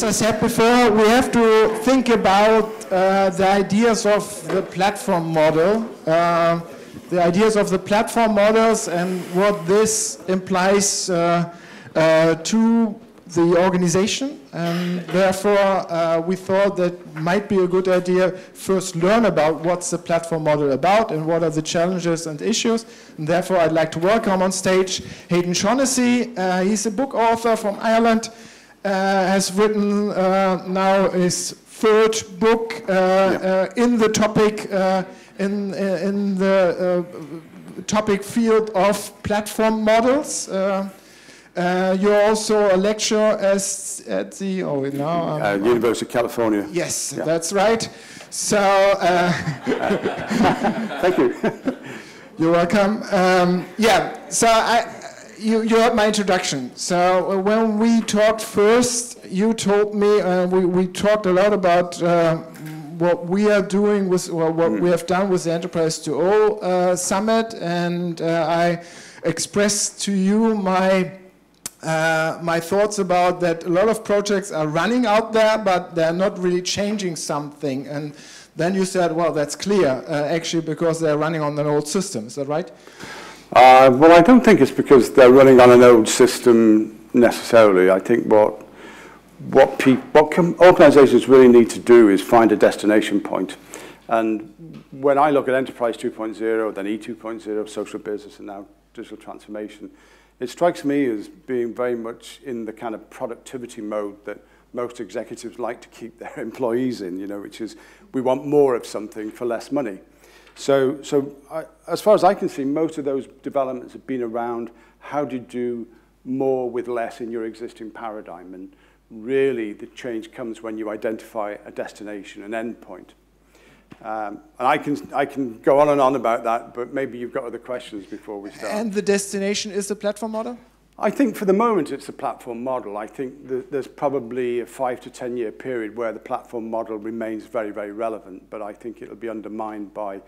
as I said before, we have to think about the ideas of the platform model, the ideas of the platform models and what this implies to the organization. And therefore, we thought that might be a good idea first learn about what's the platform model about and what are the challenges and issues. And therefore, I'd like to welcome on stage Haydn Shaughnessy. He's a book author from Ireland. Has written now his third book in the topic in the topic field of platform models. You're also a lecturer at the University of California. Yes, yeah. That's right. So thank you. You're welcome. So You heard my introduction. So when we talked first, you told me, we talked a lot about what we are doing with, or what we have done with the Enterprise 2.0 Summit, and I expressed to you my my thoughts about that. A lot of projects are running out there, but they're not really changing something. And then you said, well, that's clear, actually, because they're running on an old system. Is that right? Well, I don't think it's because they're running on an old system necessarily. I think what organizations really need to do is find a destination point. And when I look at Enterprise 2.0, then E2.0, social business, and now digital transformation, it strikes me as being very much in the kind of productivity mode that most executives like to keep their employees in, which is we want more of something for less money. So as far as I can see, most of those developments have been around how do you do more with less in your existing paradigm. And really, the change comes when you identify a destination, an endpoint. And I can go on and on about that, but maybe you've got other questions before we start. And the destination is the platform model? I think for the moment it's a platform model. I think there's probably a 5 to 10 year period where the platform model remains very, very relevant, but I think it'll be undermined by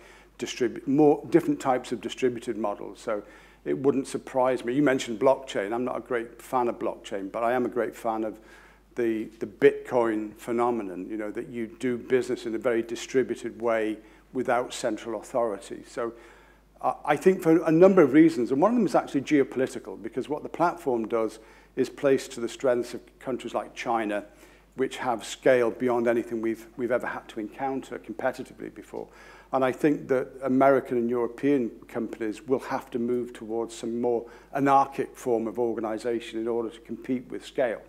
more different types of distributed models. So it wouldn't surprise me. You mentioned blockchain. I'm not a great fan of blockchain, but I am a great fan of the Bitcoin phenomenon, that you do business in a very distributed way without central authority. So I think for a number of reasons, and one of them is actually geopolitical, because what the platform does is place to the strengths of countries like China, which have scale beyond anything we've ever had to encounter competitively before. And I think that American and European companies will have to move towards some more anarchic form of organization in order to compete with scale.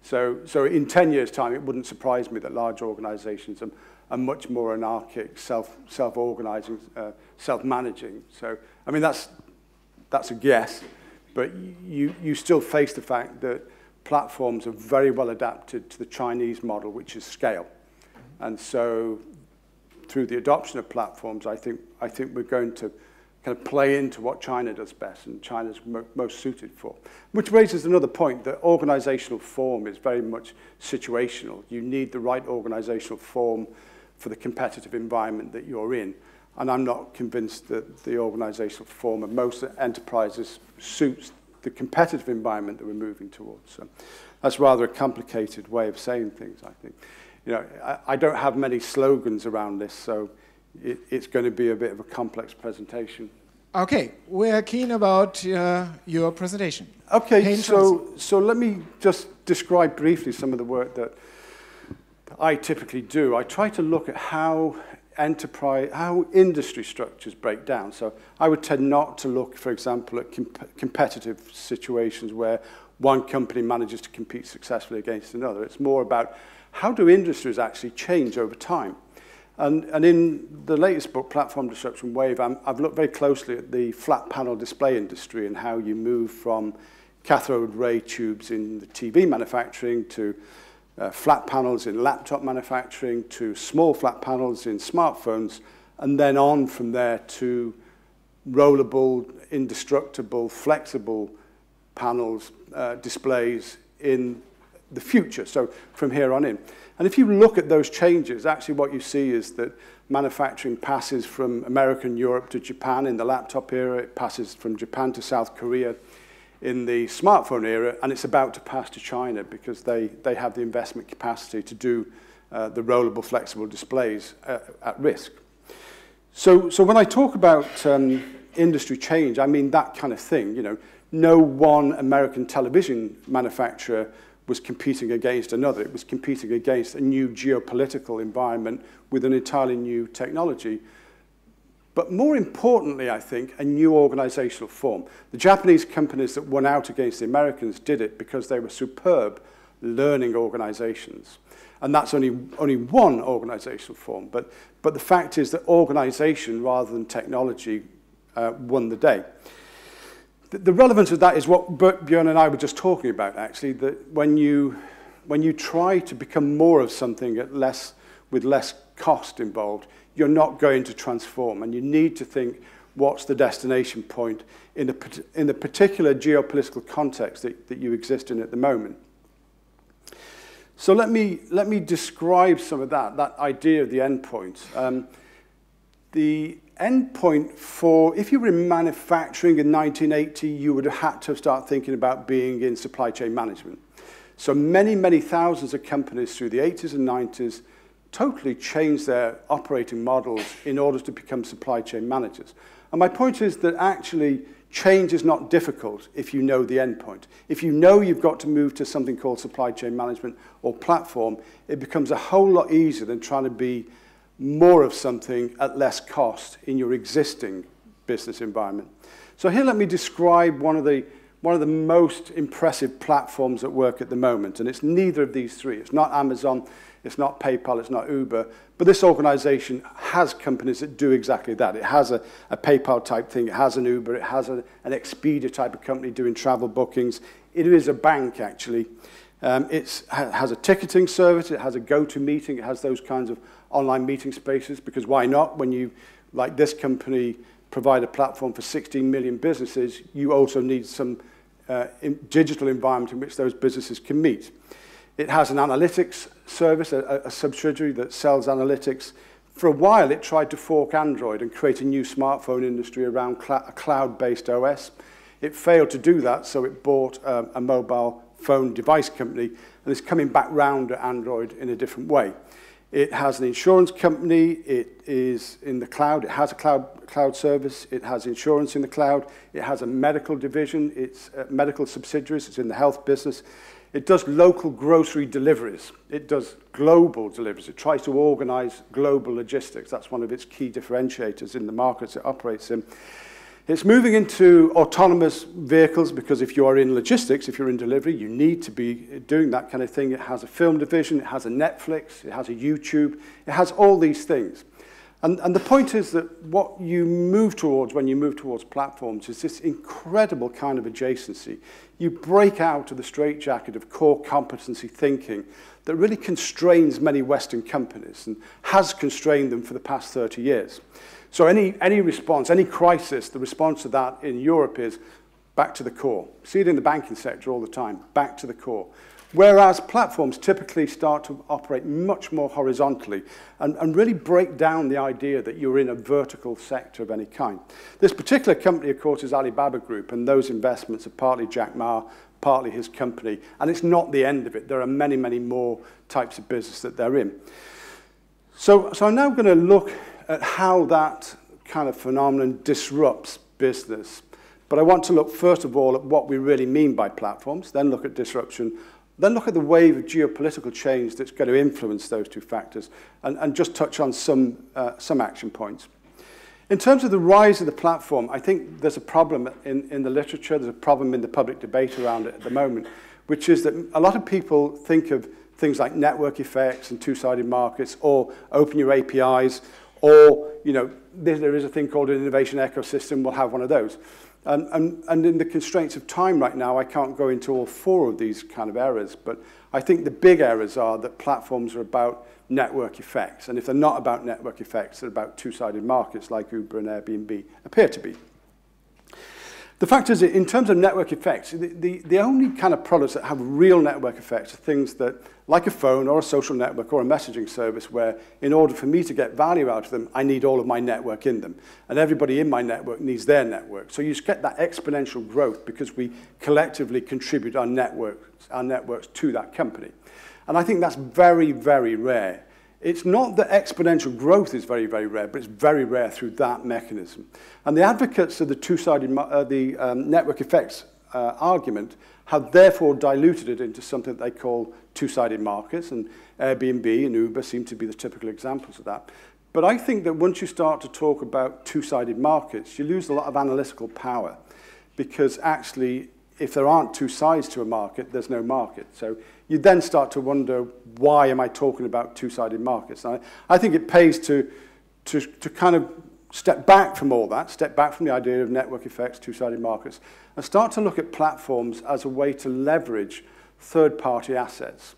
So in 10 years' time, it wouldn't surprise me that large organizations are much more anarchic, self-organizing, self-managing. So, I mean, that's a guess, but you still face the fact that platforms are very well adapted to the Chinese model, which is scale. And so through the adoption of platforms, I think we're going to kind of play into what China does best and China's most suited for. Which raises another point, that organizational form is very much situational. You need the right organizational form for the competitive environment that you're in. And I'm not convinced that the organizational form of most enterprises suits the competitive environment that we're moving towards. So that's rather a complicated way of saying things, I think. I don't have many slogans around this, so it's going to be a bit of a complex presentation. Okay, we're keen about your presentation. Okay, so let me just describe briefly some of the work that I typically do. I try to look at how industry structures break down. So I would tend not to look, for example, at competitive situations where one company manages to compete successfully against another. It's more about how do industries actually change over time. And in the latest book, Platform Disruption Wave, I've looked very closely at the flat panel display industry and how you move from cathode ray tubes in the TV manufacturing to flat panels in laptop manufacturing to small flat panels in smartphones, and then on from there to rollable, indestructible, flexible panels, displays in the future, so from here on in. And if you look at those changes, actually what you see is that manufacturing passes from America and Europe to Japan in the laptop era. It passes from Japan to South Korea in the smartphone era, and it's about to pass to China because they have the investment capacity to do the rollable, flexible displays at risk. So when I talk about industry change, I mean that kind of thing. You know, no one American television manufacturer was competing against another. It was competing against a new geopolitical environment with an entirely new technology. But more importantly, I think, a new organizational form. The Japanese companies that won out against the Americans did it because they were superb learning organizations. And that's only one organizational form. But the fact is that organization, rather than technology, won the day. The relevance of that is what Björn and I were just talking about, actually, that when you try to become more of something with less cost involved, you're not going to transform, and you need to think what's the destination point in the particular geopolitical context that you exist in at the moment. So let me describe some of that idea of the endpoint. The endpoint for, if you were in manufacturing in 1980, you would have had to start thinking about being in supply chain management. So many thousands of companies through the 80s and 90s totally changed their operating models in order to become supply chain managers. And my point is that actually change is not difficult if you know the endpoint. If you know you've got to move to something called supply chain management or platform, it becomes a whole lot easier than trying to be more of something at less cost in your existing business environment. So here let me describe one of the most impressive platforms at work at the moment, and it's neither of these three. It's not Amazon, it's not PayPal, it's not Uber, but this organization has companies that do exactly that. It has a PayPal type thing, it has an Uber, it has an Expedia type of company doing travel bookings. It is a bank, actually. It has a ticketing service, it has a GoToMeeting, it has those kinds of online meeting spaces, because why not? When you, like this company, provide a platform for 16 million businesses, you also need some digital environment in which those businesses can meet. It has an analytics service, a subsidiary that sells analytics. For a while, it tried to fork Android and create a new smartphone industry around a cloud-based OS. It failed to do that, so it bought a mobile phone device company, and is coming back round at Android in a different way. It has an insurance company, it is in the cloud, it has a cloud service, it has insurance in the cloud, it has a medical division, it's medical subsidiaries, it's in the health business. It does local grocery deliveries, it does global deliveries, it tries to organize global logistics. That's one of its key differentiators in the markets it operates in. It's moving into autonomous vehicles because if you are in logistics, if you're in delivery, you need to be doing that kind of thing. It has a film division, it has a Netflix, it has a YouTube, it has all these things. And the point is that what you move towards when you move towards platforms is this incredible kind of adjacency. You break out of the straitjacket of core competency thinking that really constrains many Western companies and has constrained them for the past 30 years. So any response, any crisis, the response to that in Europe is back to the core. See it in the banking sector all the time, back to the core. Whereas platforms typically start to operate much more horizontally and really break down the idea that you're in a vertical sector of any kind. This particular company, of course, is Alibaba Group, and those investments are partly Jack Ma, partly his company, and it's not the end of it. There are many more types of business that they're in. So I'm now going to look at how that kind of phenomenon disrupts business. But I want to look, first of all, at what we really mean by platforms, then look at disruption, then look at the wave of geopolitical change that's going to influence those two factors, and just touch on some action points. In terms of the rise of the platform, I think there's a problem in the literature, there's a problem in the public debate around it at the moment, which is that a lot of people think of things like network effects and two-sided markets, or open your APIs, or, you know, there is a thing called an innovation ecosystem, we'll have one of those. And in the constraints of time right now, I can't go into all four of these kind of errors, but I think the big errors are that platforms are about network effects. And if they're not about network effects, they're about two-sided markets like Uber and Airbnb appear to be. The fact is, in terms of network effects, the only kind of products that have real network effects are things that, like a phone or a social network or a messaging service, where in order for me to get value out of them, I need all of my network in them. And everybody in my network needs their network. So you just get that exponential growth because we collectively contribute our networks to that company. And I think that's very, very rare. It's not that exponential growth is very, very rare, but it's very rare through that mechanism. And the advocates of the two-sided network effects argument have therefore diluted it into something that they call two-sided markets, and Airbnb and Uber seem to be the typical examples of that. But I think that once you start to talk about two-sided markets, you lose a lot of analytical power, because actually, if there aren't two sides to a market, there's no market. So you then start to wonder, why am I talking about two-sided markets? And I think it pays to kind of step back from all that, step back from the idea of network effects, two-sided markets, and start to look at platforms as a way to leverage third-party assets.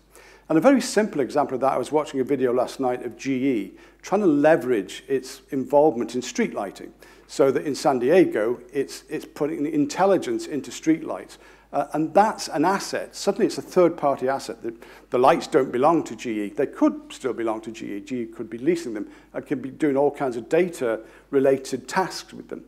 And a very simple example of that, I was watching a video last night of GE trying to leverage its involvement in street lighting, so that in San Diego, it's putting intelligence into street lights. And that's an asset. Suddenly it's a third-party asset. The lights don't belong to GE. They could still belong to GE. GE could be leasing them and could be doing all kinds of data-related tasks with them.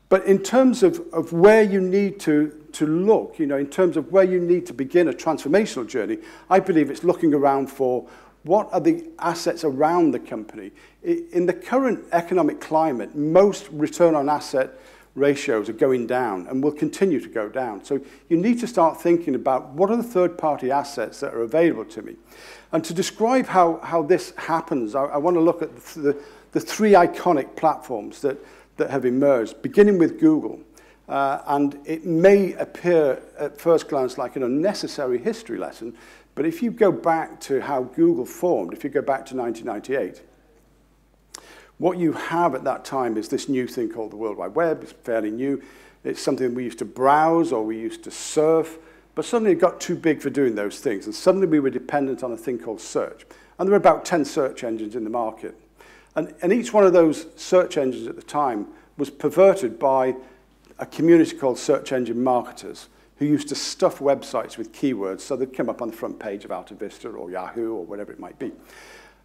But in terms of where you need to look, in terms of where you need to begin a transformational journey, I believe it's looking around for what are the assets around the company. In the current economic climate, most return on asset ratios are going down and will continue to go down. So you need to start thinking about what are the third-party assets that are available to me. And to describe how this happens, I want to look at the three iconic platforms that have emerged, beginning with Google. And it may appear at first glance like an unnecessary history lesson, but if you go back to how Google formed, if you go back to 1998, what you have at that time is this new thing called the World Wide Web. It's fairly new. It's something we used to browse or we used to surf, but suddenly it got too big for doing those things, and suddenly we were dependent on a thing called search. And there were about 10 search engines in the market. And each one of those search engines at the time was perverted by a community called search engine marketers, who used to stuff websites with keywords so they'd come up on the front page of Alta Vista or Yahoo or whatever it might be.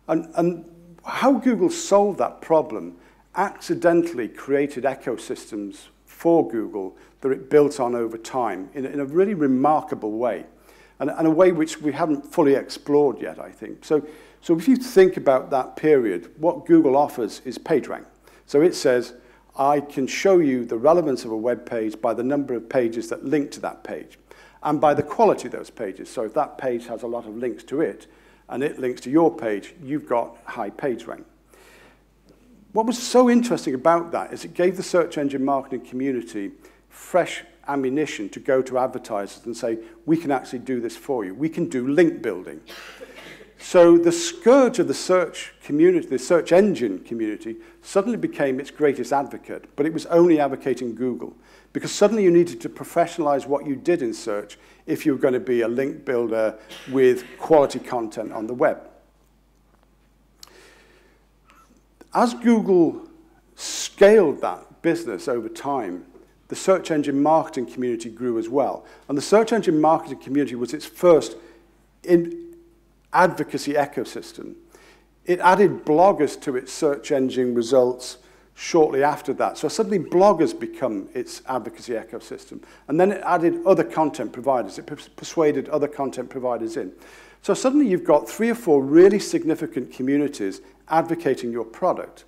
And how Google solved that problem accidentally created ecosystems for Google that it built on over time in a really remarkable way, and a way which we haven't fully explored yet, I think. So if you think about that period, what Google offers is PageRank. So it says, I can show you the relevance of a web page by the number of pages that link to that page, and by the quality of those pages. So if that page has a lot of links to it, and it links to your page, you've got high page rank. What was so interesting about that is it gave the search engine marketing community fresh ammunition to go to advertisers and say, we can actually do this for you. We can do link building. So the scourge of the search community, the search engine community, suddenly became its greatest advocate, but it was only advocating Google, because suddenly you needed to professionalize what you did in search if you were going to be a link builder with quality content on the web. As Google scaled that business over time, the search engine marketing community grew as well. And the search engine marketing community was its first advocacy ecosystem. It added bloggers to its search engine results shortly after that. So suddenly bloggers become its advocacy ecosystem. And then it added other content providers. It persuaded other content providers in. So suddenly you've got 3 or 4 really significant communities advocating your product.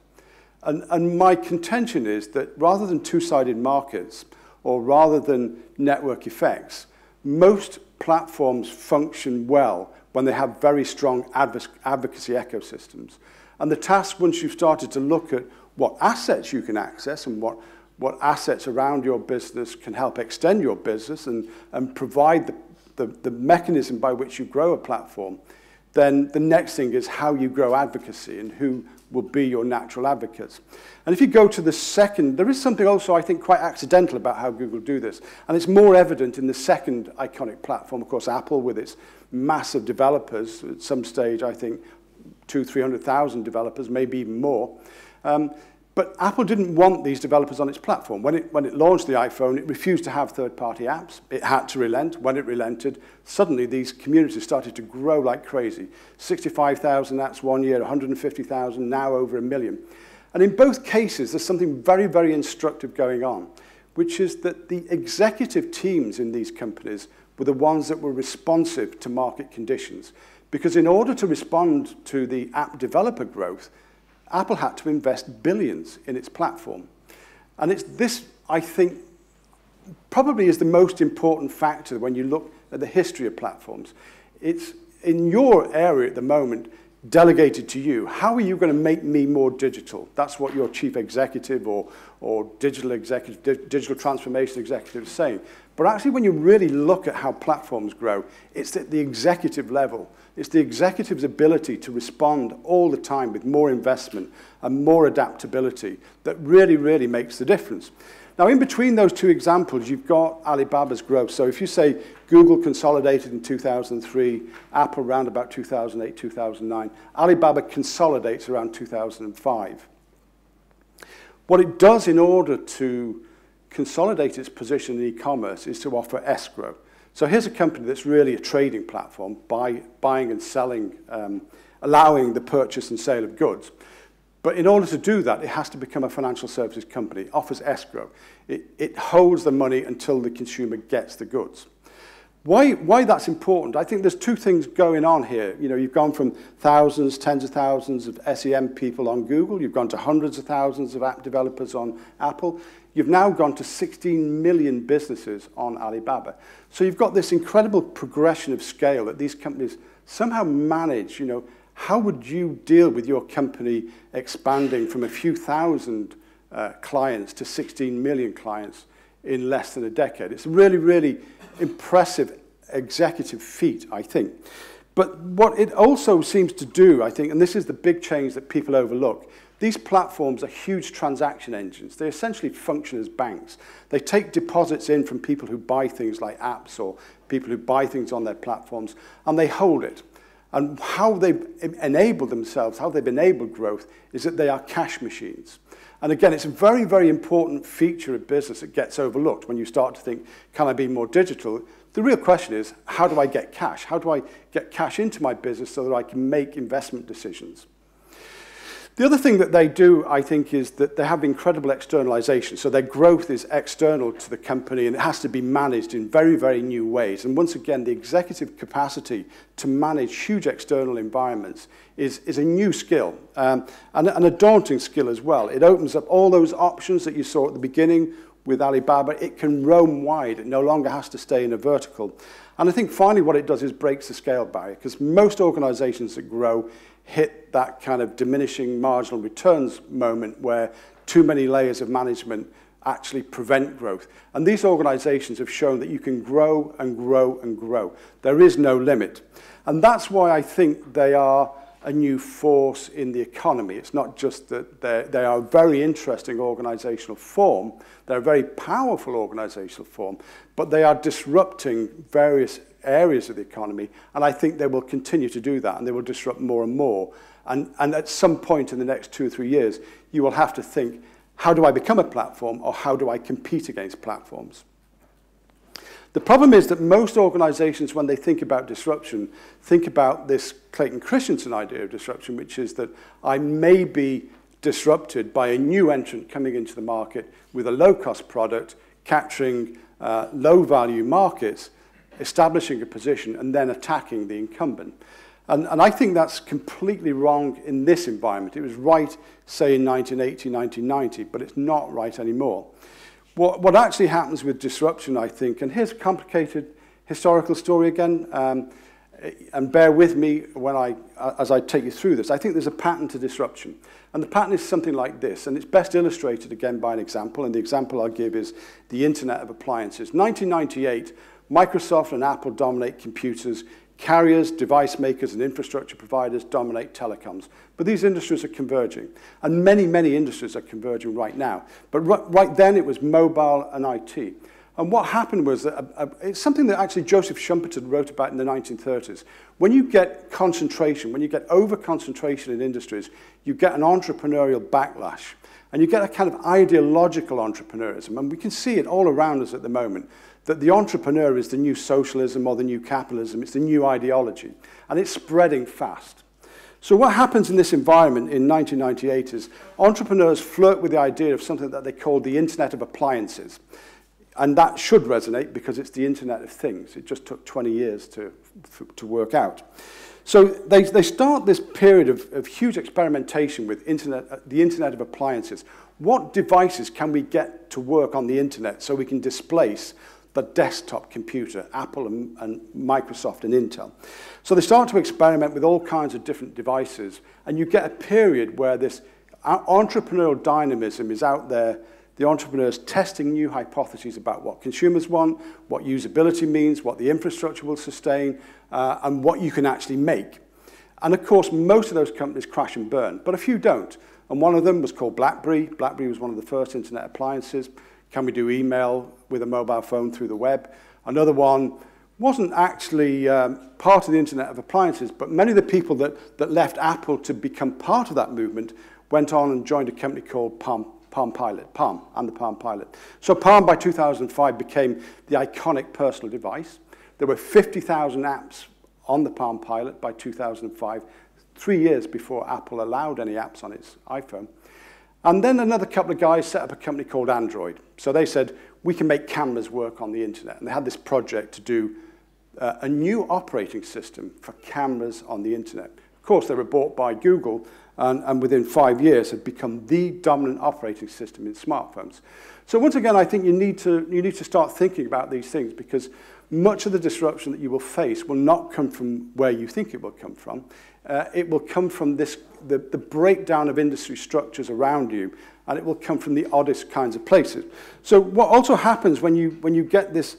And my contention is that rather than two-sided markets, or rather than network effects, most platforms function well when they have very strong advocacy ecosystems. And the task, once you've started to look at what assets you can access and what assets around your business can help extend your business and provide the mechanism by which you grow a platform, then the next thing is how you grow advocacy and who will be your natural advocates. And if you go to the second, there is something also, I think, quite accidental about how Google do this. And it's more evident in the second iconic platform, of course, Apple, with its massive developers. At some stage, I think, 200,000 to 300,000 developers, maybe even more. But Apple didn't want these developers on its platform. When it launched the iPhone, it refused to have third-party apps. It had to relent. When it relented, suddenly these communities started to grow like crazy. 65,000 apps one year, 150,000, now over 1 million. And in both cases, there's something very, very instructive going on, which is that the executive teams in these companies were the ones that were responsive to market conditions. Because in order to respond to the app developer growth, Apple had to invest billions in its platform. And it's this, I think, probably is the most important factor when you look at the history of platforms. It's in your area at the moment, delegated to you. How are you going to make me more digital? That's what your chief executive or digital executive, digital transformation executive is saying. But actually, when you really look at how platforms grow, it's at the executive level. It's the executive's ability to respond all the time with more investment and more adaptability that really, really makes the difference. Now, in between those two examples, you've got Alibaba's growth. So if you say Google consolidated in 2003, Apple around about 2008, 2009, Alibaba consolidates around 2005. What it does in order to consolidate its position in e-commerce is to offer escrow. So here's a company that's really a trading platform, buying and selling, allowing the purchase and sale of goods. But in order to do that, it has to become a financial services company. It offers escrow. It holds the money until the consumer gets the goods. Why that's important? I think there's two things going on here. You know, you've gone from thousands, tens of thousands of SEM people on Google. You've gone to hundreds of thousands of app developers on Apple. You've now gone to 16 million businesses on Alibaba. So you've got this incredible progression of scale that these companies somehow manage. You know, how would you deal with your company expanding from a few thousand clients to 16 million clients in less than a decade? It's a really, really impressive executive feat, I think. But what it also seems to do, I think, and this is the big change that people overlook, these platforms are huge transaction engines. They essentially function as banks. They take deposits in from people who buy things like apps or people who buy things on their platforms, and they hold it. And how they've enabled themselves, how they've enabled growth, is that they are cash machines. And again, it's a very, very important feature of business that gets overlooked when you start to think, can I be more digital? The real question is, how do I get cash? How do I get cash into my business so that I can make investment decisions? The other thing that they do, I think, is that they have incredible externalization. So their growth is external to the company, and it has to be managed in very, very new ways. And once again, the executive capacity to manage huge external environments is a new skill, and a daunting skill as well. It opens up all those options that you saw at the beginning with Alibaba. It can roam wide. It no longer has to stay in a vertical. And I think finally what it does is breaks the scale barrier, because most organizations that grow hit that kind of diminishing marginal returns moment where too many layers of management actually prevent growth. And these organizations have shown that you can grow and grow and grow. There is no limit. And that's why I think they are a new force in the economy. It's not just that they are a very interesting organizational form, they're a very powerful organizational form, but they are disrupting various areas of the economy, and I think they will continue to do that, and they will disrupt more and more. And at some point in the next 2 or 3 years, you will have to think, how do I become a platform, or how do I compete against platforms? The problem is that most organizations, when they think about disruption, think about this Clayton Christensen idea of disruption, which is that I may be disrupted by a new entrant coming into the market with a low-cost product, capturing low-value markets, establishing a position, and then attacking the incumbent. And I think that's completely wrong in this environment. It was right, say, in 1980, 1990, but it's not right anymore. What actually happens with disruption, I think, and here's a complicated historical story again, and bear with me as I take you through this. I think there's a pattern to disruption. And the pattern is something like this, and it's best illustrated again by an example, and the example I'll give is the Internet of Appliances. 1998, Microsoft and Apple dominate computers. Carriers, device makers, and infrastructure providers dominate telecoms. But these industries are converging. And many, many industries are converging right now. But right then, it was mobile and IT. And what happened was that it's something that actually Joseph Schumpeter wrote about in the 1930s. When you get concentration, when you get over-concentration in industries, you get an entrepreneurial backlash. And you get a kind of ideological entrepreneurism. And we can see it all around us at the moment, that the entrepreneur is the new socialism or the new capitalism. It's the new ideology. And it's spreading fast. So what happens in this environment in 1998 is entrepreneurs flirt with the idea of something that they call the Internet of Appliances. And that should resonate because it's the Internet of Things. It just took 20 years to work out. So they start this period of huge experimentation with the Internet of Appliances. What devices can we get to work on the Internet so we can displace the desktop computer, Apple and Microsoft and Intel? So they start to experiment with all kinds of different devices, and you get a period where this entrepreneurial dynamism is out there, the entrepreneurs testing new hypotheses about what consumers want, what usability means, what the infrastructure will sustain, and what you can actually make. And of course, most of those companies crash and burn, but a few don't. And one of them was called BlackBerry. BlackBerry was one of the first internet appliances. Can we do email with a mobile phone through the web? Another one wasn't actually part of the Internet of Appliances, but many of the people that left Apple to become part of that movement went on and joined a company called Palm and the Palm Pilot. So Palm by 2005 became the iconic personal device. There were 50,000 apps on the Palm Pilot by 2005, 3 years before Apple allowed any apps on its iPhone. And then another couple of guys set up a company called Android. So they said, we can make cameras work on the internet. And they had this project to do a new operating system for cameras on the internet. Of course, they were bought by Google, and within 5 years had become the dominant operating system in smartphones. So once again, I think you need to start thinking about these things, because much of the disruption that you will face will not come from where you think it will come from. It will come from the breakdown of industry structures around you, and it will come from the oddest kinds of places. So what also happens when you get this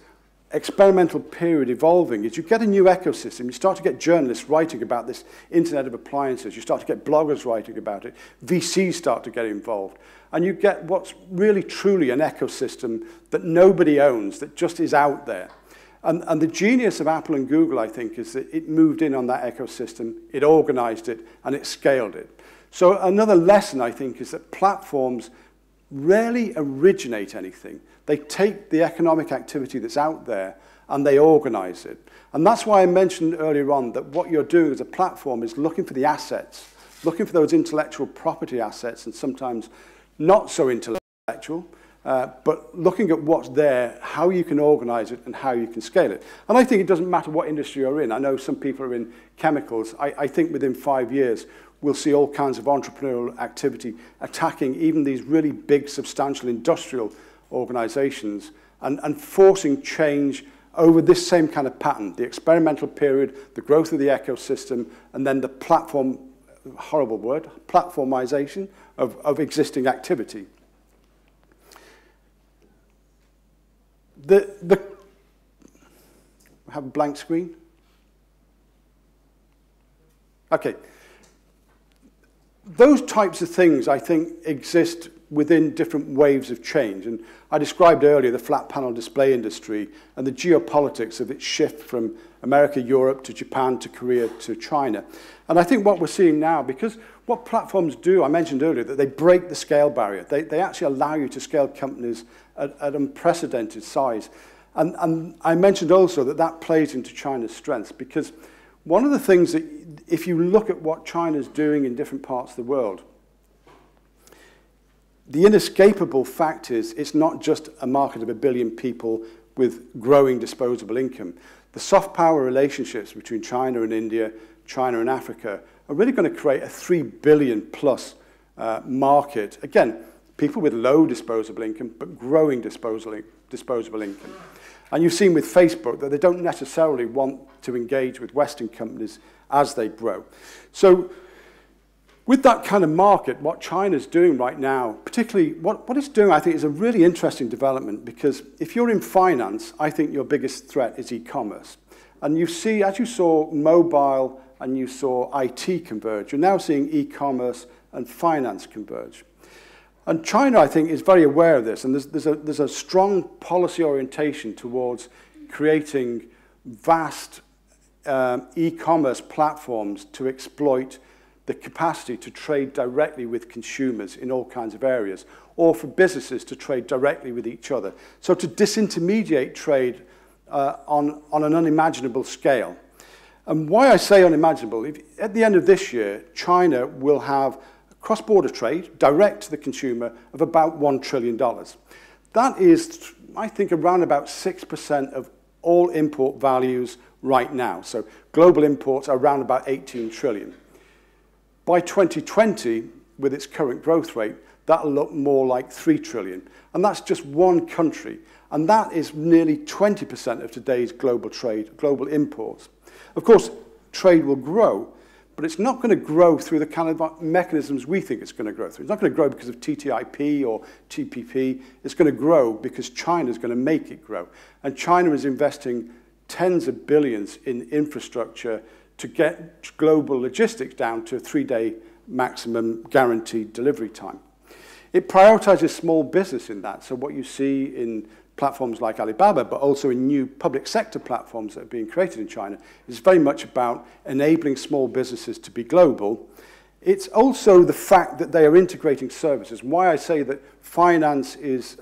experimental period evolving is you get a new ecosystem. You start to get journalists writing about this Internet of Appliances. You start to get bloggers writing about it. VCs start to get involved. And you get what's really truly an ecosystem that nobody owns, that just is out there. And the genius of Apple and Google, I think, is that it moved in on that ecosystem, it organized it, and it scaled it. So another lesson, I think, is that platforms rarely originate anything. They take the economic activity that's out there and they organize it. And that's why I mentioned earlier on that what you're doing as a platform is looking for the assets, looking for those intellectual property assets, and sometimes not so intellectual, but looking at what's there, how you can organize it, and how you can scale it. And I think it doesn't matter what industry you're in. I know some people are in chemicals. I think within 5 years, we'll see all kinds of entrepreneurial activity attacking even these really big, substantial industrial organizations and forcing change over this same kind of pattern, the experimental period, the growth of the ecosystem, and then the platform, horrible word, platformization of existing activity. I have a blank screen. Okay. Those types of things, I think, exist within different waves of change. And I described earlier the flat panel display industry and the geopolitics of its shift from America, Europe, to Japan, to Korea, to China. And I think what we're seeing now, because what platforms do, I mentioned earlier, that they break the scale barrier. They actually allow you to scale companies at unprecedented size. And I mentioned also that plays into China's strengths, because one of the things that, if you look at what China's doing in different parts of the world, the inescapable fact is it's not just a market of 1 billion people with growing disposable income. The soft power relationships between China and India, China and Africa, are really going to create a 3 billion plus market. Again, people with low disposable income, but growing disposable income. And you've seen with Facebook that they don't necessarily want to engage with Western companies as they grow. So with that kind of market, what China's doing right now, particularly what it's doing, I think, is a really interesting development, because if you're in finance, I think your biggest threat is e-commerce. And you see, as you saw mobile and you saw IT converge, you're now seeing e-commerce and finance converge. And China, I think, is very aware of this, and there's a strong policy orientation towards creating vast e-commerce platforms to exploit the capacity to trade directly with consumers in all kinds of areas, or for businesses to trade directly with each other. So to disintermediate trade on an unimaginable scale. And why I say unimaginable, at the end of this year, China will have cross-border trade, direct to the consumer, of about $1 trillion. That is, I think, around about 6% of all import values right now. So global imports are around about 18 trillion. By 2020, with its current growth rate, that'll look more like 3 trillion. And that's just one country. And that is nearly 20% of today's global trade, global imports. Of course, trade will grow, but it's not going to grow through the kind of mechanisms we think it's going to grow through. It's not going to grow because of TTIP or TPP. It's going to grow because China is going to make it grow. And China is investing tens of billions in infrastructure to get global logistics down to a 3-day maximum guaranteed delivery time. It prioritizes small business in that. So what you see in platforms like Alibaba, but also in new public sector platforms that are being created in China, is very much about enabling small businesses to be global. It's also the fact that they are integrating services. Why I say that finance is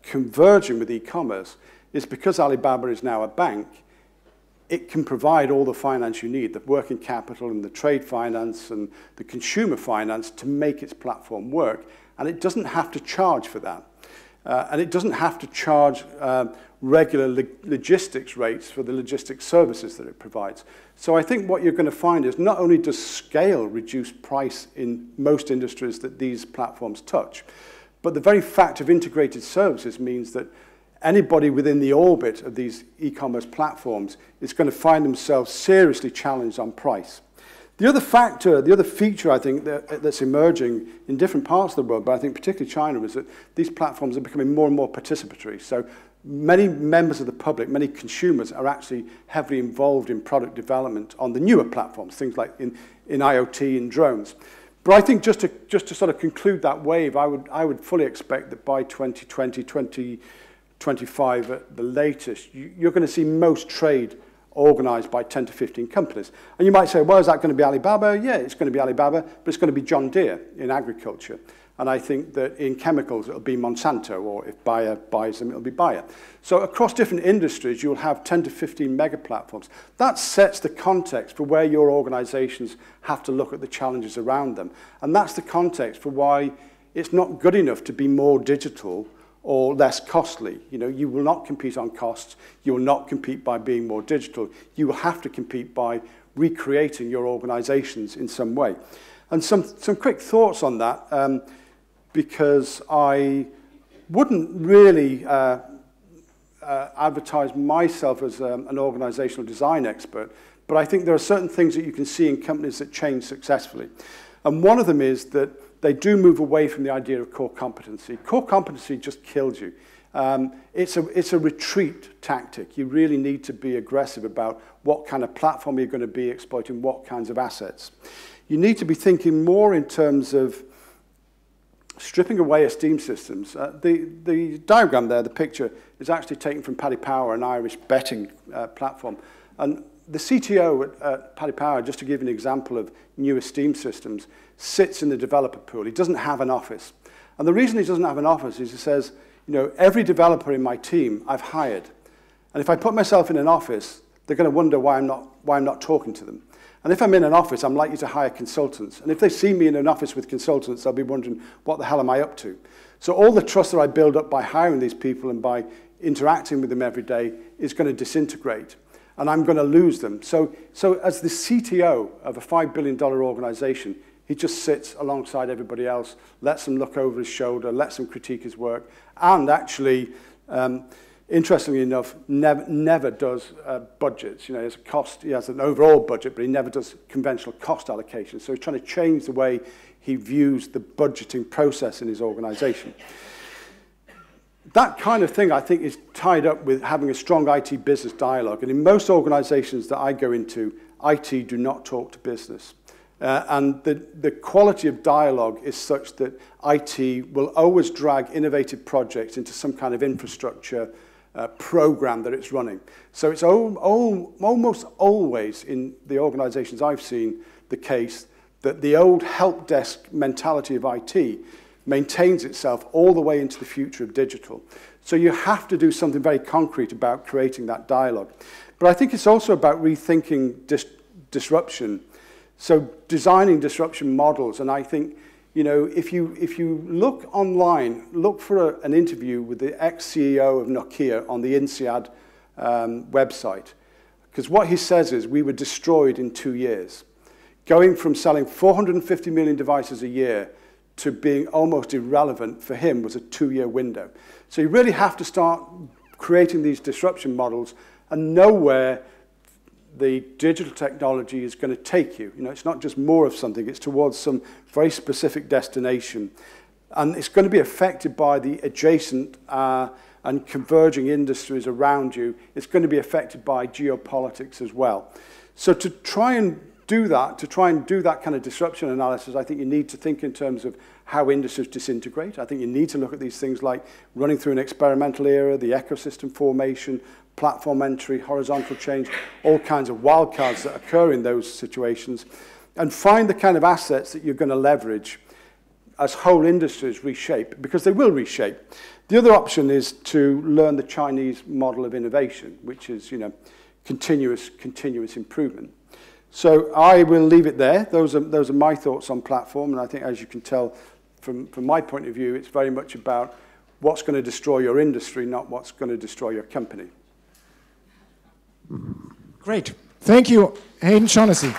converging with e-commerce is because Alibaba is now a bank. It can provide all the finance you need, the working capital and the trade finance and the consumer finance to make its platform work. And it doesn't have to charge for that. And it doesn't have to charge regular logistics rates for the logistics services that it provides. So I think what you're going to find is not only does scale reduce price in most industries that these platforms touch, but the very fact of integrated services means that anybody within the orbit of these e-commerce platforms is going to find themselves seriously challenged on price. The other factor, the other feature I think that's emerging in different parts of the world, but I think particularly China, is that these platforms are becoming more and more participatory. So many members of the public, many consumers are actually heavily involved in product development on the newer platforms, things like in IoT and drones. But I think just to sort of conclude that wave, I would fully expect that by 2020, 2025 at the latest, you're going to see most trade organized by 10 to 15 companies. And you might say, well, is that going to be Alibaba? Yeah, it's going to be Alibaba, but it's going to be John Deere in agriculture. And I think that in chemicals, it'll be Monsanto, or if Bayer buys them, it'll be Bayer. So across different industries, you'll have 10 to 15 mega platforms. That sets the context for where your organizations have to look at the challenges around them. And that's the context for why it's not good enough to be more digital or less costly. You know, you will not compete on costs. You will not compete by being more digital. You will have to compete by recreating your organizations in some way. And some quick thoughts on that, because I wouldn't really advertise myself as an organizational design expert, but I think there are certain things that you can see in companies that change successfully. And one of them is that they do move away from the idea of core competency. Core competency just kills you. It's a retreat tactic. You really need to be aggressive about what kind of platform you're going to be exploiting, what kinds of assets. You need to be thinking more in terms of stripping away esteem systems. The diagram there, the picture, is actually taken from Paddy Power, an Irish betting platform. And the CTO at Paddy Power, just to give an example of new esteem systems, sits in the developer pool. He doesn't have an office. And the reason he doesn't have an office is he says, you know, every developer in my team I've hired. And if I put myself in an office, they're going to wonder why I'm not talking to them. And if I'm in an office, I'm likely to hire consultants. And if they see me in an office with consultants, they'll be wondering, what the hell am I up to? So all the trust that I build up by hiring these people and by interacting with them every day is going to disintegrate. And I'm going to lose them. So as the CTO of a $5 billion organization, he just sits alongside everybody else, lets them look over his shoulder, lets them critique his work, and actually, interestingly enough, never does budgets. You know, he has an overall budget, but he never does conventional cost allocation. So he's trying to change the way he views the budgeting process in his organization. That kind of thing, I think, is tied up with having a strong IT business dialogue. And in most organizations that I go into, IT do not talk to business. And the quality of dialogue is such that IT will always drag innovative projects into some kind of infrastructure program that it's running. So it's almost always in the organizations I've seen the case that the old help desk mentality of IT maintains itself all the way into the future of digital. So you have to do something very concrete about creating that dialogue. But I think it's also about rethinking disruption. So designing disruption models, and I think, you know, if you look online, look for an interview with the ex-CEO of Nokia on the INSEAD website, because what he says is we were destroyed in 2 years. Going from selling 450 million devices a year to being almost irrelevant for him was a 2-year window. So you really have to start creating these disruption models and know where the digital technology is going to take you. You know, it's not just more of something, it's towards some very specific destination. And it's going to be affected by the adjacent and converging industries around you. It's going to be affected by geopolitics as well. So to try and do that kind of disruption analysis, I think you need to think in terms of how industries disintegrate. I think you need to look at these things like running through an experimental era, the ecosystem formation, platform entry, horizontal change, all kinds of wildcards that occur in those situations, and find the kind of assets that you're going to leverage as whole industries reshape, because they will reshape. The other option is to learn the Chinese model of innovation, which is, you know, continuous improvement. So I will leave it there. Those are my thoughts on platform, and I think, as you can tell, from my point of view, it's very much about what's going to destroy your industry, not what's going to destroy your company. Great. Thank you, Haydn Shaughnessy.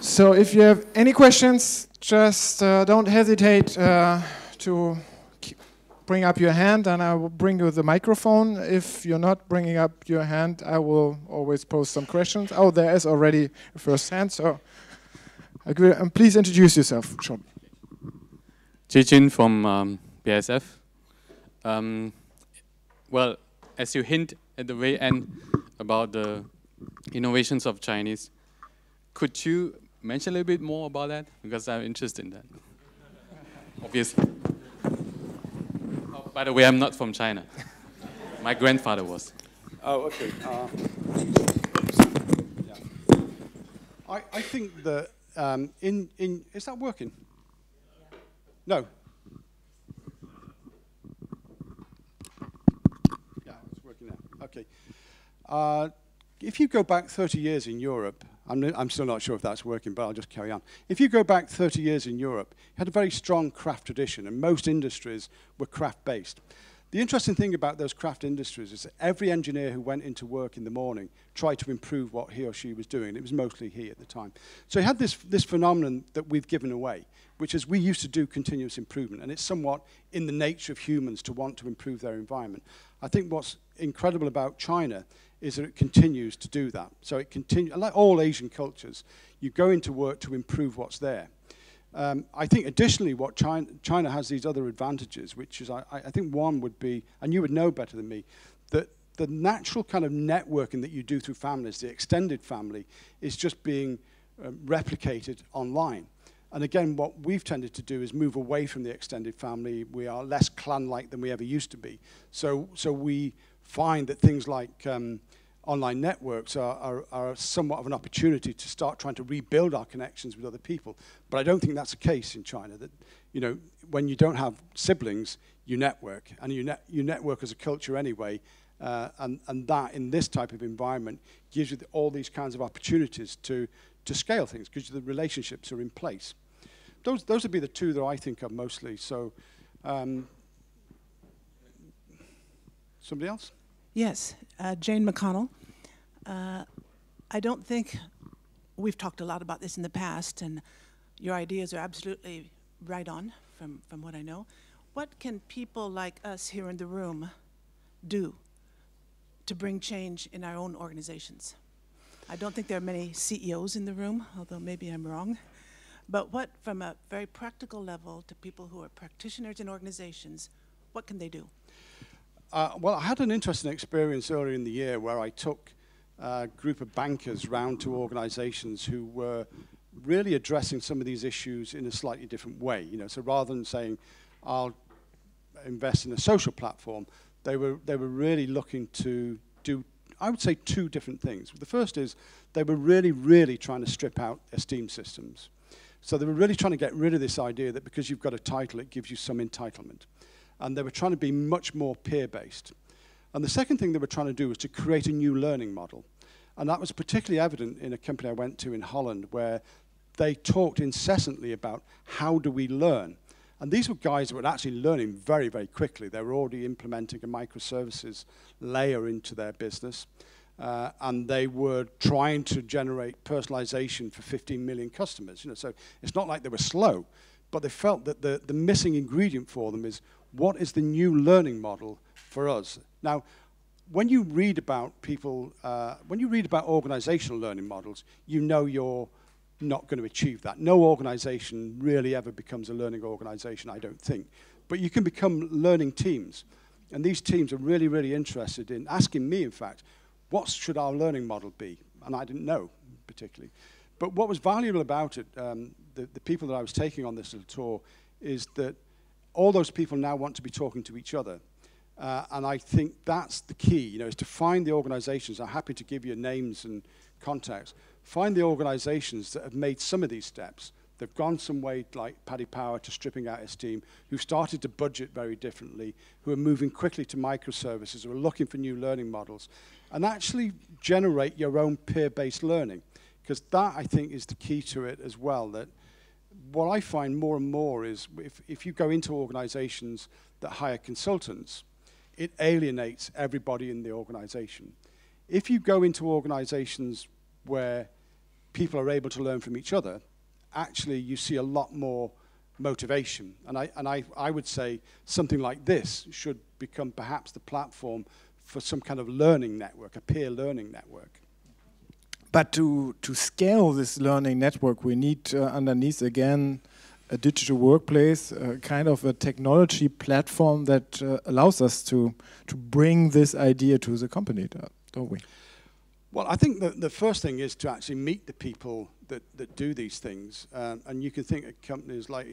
So if you have any questions, just don't hesitate to bring up your hand, and I will bring you the microphone. If you're not bringing up your hand, I will always pose some questions. Oh, there is already a first hand, so please introduce yourself, Sean. Jijin from BASF. Well, as you hint at the very end about the innovations of Chinese, could you mention a little bit more about that? Because I'm interested in that. Obviously. Oh, by the way, I'm not from China. My grandfather was. Oh, okay. Yeah. I think that is that working? No. Okay. If you go back 30 years in Europe, I'm still not sure if that's working, but I'll just carry on. If you go back 30 years in Europe, you had a very strong craft tradition, and most industries were craft-based. The interesting thing about those craft industries is that every engineer who went into work in the morning tried to improve what he or she was doing. It was mostly he at the time. So you had this phenomenon that we've given away, which is we used to do continuous improvement, and it's somewhat in the nature of humans to want to improve their environment. I think what's incredible about China is that it continues to do that. So it continues, like all Asian cultures, you go into work to improve what's there. I think additionally what China has these other advantages, which is I think one would be, and you would know better than me, that the natural kind of networking that you do through families, the extended family, is just being replicated online. And again, what we've tended to do is move away from the extended family. We are less clan-like than we ever used to be. So we find that things like online networks are somewhat of an opportunity to start trying to rebuild our connections with other people. But I don't think that's the case in China. That, you know, when you don't have siblings, you network, and you network as a culture anyway. And that, in this type of environment, gives you all these kinds of opportunities to scale things, because the relationships are in place. Those would be the two that I think of mostly. So, somebody else? Yes, Jane McConnell. I don't think we've talked a lot about this in the past, and your ideas are absolutely right on from what I know. What can people like us here in the room do to bring change in our own organizations? I don't think there are many CEOs in the room, although maybe I'm wrong. But what, from a very practical level, to people who are practitioners in organizations, what can they do? Well, I had an interesting experience earlier in the year where I took group of bankers round to organizations who were really addressing some of these issues in a slightly different way. You know, so rather than saying, I'll invest in a social platform, they were really looking to do, I would say, two different things. The first is they were really trying to strip out esteem systems. So they were really trying to get rid of this idea that because you've got a title, it gives you some entitlement. And they were trying to be much more peer-based. And the second thing they were trying to do was to create a new learning model. And that was particularly evident in a company I went to in Holland, where they talked incessantly about how do we learn. And these were guys that were actually learning very quickly. They were already implementing a microservices layer into their business. And they were trying to generate personalization for 15 million customers. You know, so it's not like they were slow, but they felt that the missing ingredient for them is, what is the new learning model for us? Now, when you read about people, when you read about organizational learning models, you know you're not going to achieve that. No organization really ever becomes a learning organization, I don't think. But you can become learning teams. And these teams are really interested in asking me, in fact, what should our learning model be? And I didn't know, particularly. But what was valuable about it, the people that I was taking on this little tour, is that all those people now want to be talking to each other. And I think that's the key, you know, is to find the organizations. I'm happy to give you names and contacts. Find the organizations that have made some of these steps. They've gone some way, like Paddy Power, to stripping out esteem, who started to budget very differently, who are moving quickly to microservices, who are looking for new learning models, and actually generate your own peer-based learning. Because that, I think, is the key to it as well. That what I find more and more is if you go into organizations that hire consultants, it alienates everybody in the organization. If you go into organizations where people are able to learn from each other, actually you see a lot more motivation. And I would say something like this should become perhaps the platform for some kind of learning network, a peer learning network. But to scale this learning network, we need underneath, again, a digital workplace, kind of a technology platform that allows us to bring this idea to the company, don't we? Well, I think the first thing is to actually meet the people that do these things. And you can think of companies like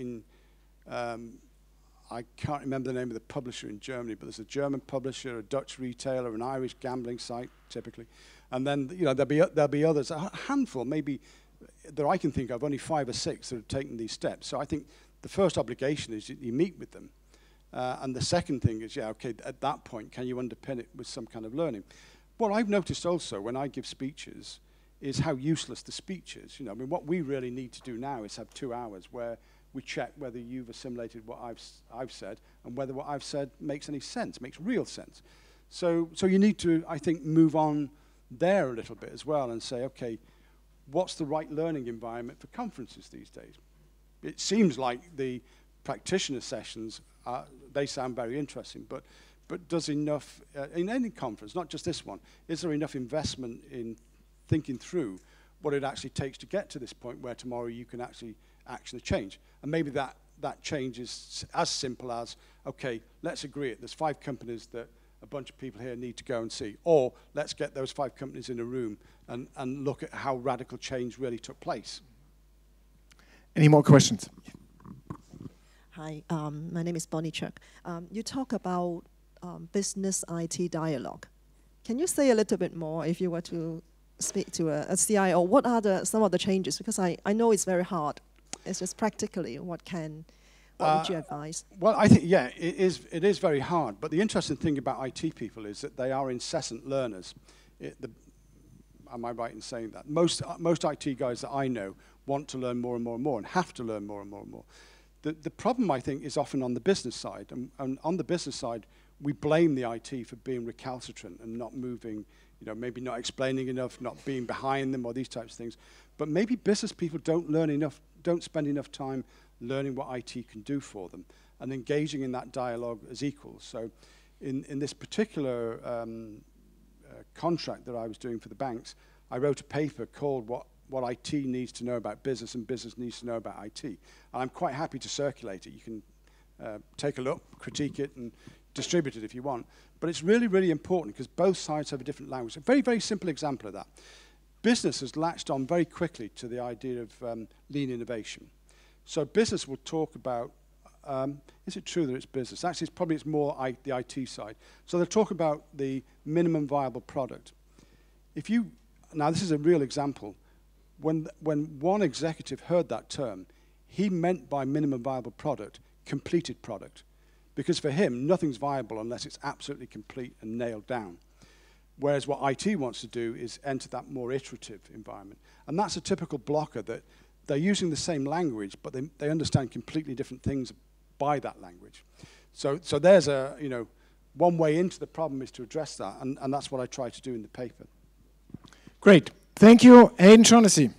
I can't remember the name of the publisher in Germany, but there's a German publisher, a Dutch retailer, an Irish gambling site, typically. And then, you know, there'll be others, a handful, maybe, that I can think of, only 5 or 6 that have taken these steps. So I think the first obligation is you meet with them. And the second thing is, yeah, okay, at that point, can you underpin it with some kind of learning? What I've noticed also when I give speeches is how useless the speech is. You know, I mean, what we really need to do now is have 2 hours where we check whether you've assimilated what I've said and whether what I've said makes any sense, makes real sense. So you need to, I think, move on there a little bit as well and say, okay, what's the right learning environment for conferences these days? It seems like the practitioner sessions, they sound very interesting, but does enough, in any conference, not just this one, is there enough investment in thinking through what it actually takes to get to this point where tomorrow you can actually action a change? And maybe that change is as simple as, okay, let's agree it. There's 5 companies that a bunch of people here need to go and see. Or let's get those 5 companies in a room and look at how radical change really took place. Any more questions? Hi, my name is Bonnie Chuck. You talk about business IT dialogue. Can you say a little bit more, if you were to speak to a CIO, what are some of the changes? Because I know it's very hard. It's just practically, what would you advise? Well, I think, yeah, it is very hard. But the interesting thing about IT people is that they are incessant learners. Am I right in saying that? Most IT guys that I know want to learn more and more and more and have to learn more and more and more. The problem, I think, is often on the business side. And on the business side, we blame the IT for being recalcitrant and not moving, you know, maybe not explaining enough, not being behind them, or these types of things. But maybe business people don't spend enough time learning what IT can do for them and engaging in that dialogue as equals. So in this particular contract that I was doing for the banks, I wrote a paper called what IT needs to know about business and business needs to know about IT. And I'm quite happy to circulate it. You can take a look, critique it, and distributed if you want. But it's really, really important because both sides have a different language. A very, very simple example of that. Business has latched on very quickly to the idea of lean innovation. So business will talk about, is it true that it's business? Actually, it's more the IT side. So they'll talk about the minimum viable product. Now this is a real example. When one executive heard that term, he meant by minimum viable product, completed product. Because for him, nothing's viable unless it's absolutely complete and nailed down. Whereas what IT wants to do is enter that more iterative environment. And that's a typical blocker, that they're using the same language, but they understand completely different things by that language. So there's one way into the problem is to address that, and that's what I try to do in the paper. Great. Thank you, Haydn Shaughnessy.